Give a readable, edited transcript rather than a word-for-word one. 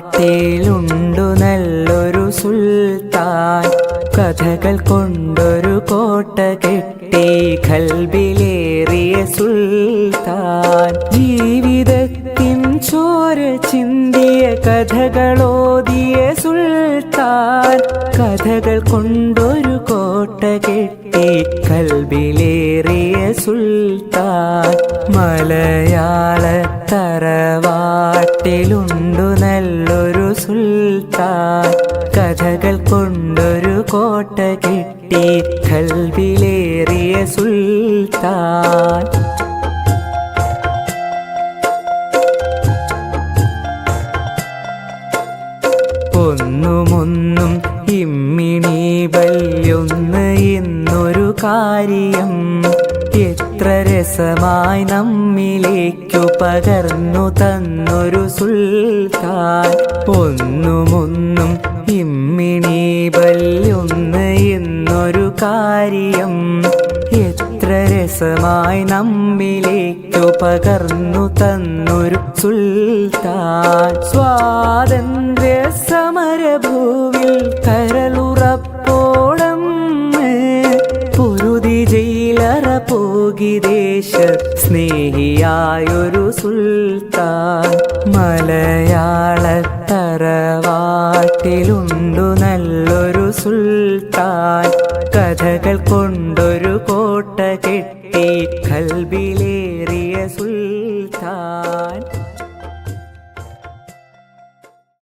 തറവാട്ടിലുണ്ടു നല്ലൊരു സുൽത്താൻ. കഥകൾ കൊണ്ടൊരു കോട്ട കെട്ടി ഖൽബിലേറിയ സുൽത്താൻ. ജീവിതത്തിൻ ചോര ചിന്തിയ കഥകളോതിയ സുൽത്താൻ. കഥകൾ കൊണ്ടൊരു കോട്ട കെട്ടി ഖൽബിലേറിയ സുൽത്താൻ. മലയാള തറവാട്ടിലുണ്ടു നല്ലൊരു സുൽത്താൻ. കഥകൾ കൊണ്ടൊരു കോട്ട കെട്ടി ഖൽബിലേറിയ സുൽത്താൻ. ഒന്നുമൊന്നും ഇമ്മിണി വല്യൊന്ന് എന്നൊരു കാര്യം എത്ര രസമായി നമ്മിലേക്കു പകർന്നു തന്നൊരു സുൽത്താൻ. ഒന്നുമൊന്നും ഇമ്മിണി വല്യൊന്ന് എന്നൊരു കാര്യം എത്ര രസമായി നമ്മിലേക്കു പകർന്നു തന്നൊരു സുൽത്താൻ. സ്വാതന്ത്ര്യ സമരഭൂവിൽ കരളുറപ്പോളം പൊരുതി ജയിലറ പോകി ദേശ സ്നേഹിയായൊരു സുൽത്താൻ. മലയാള തറവാട്ടിലുണ്ടു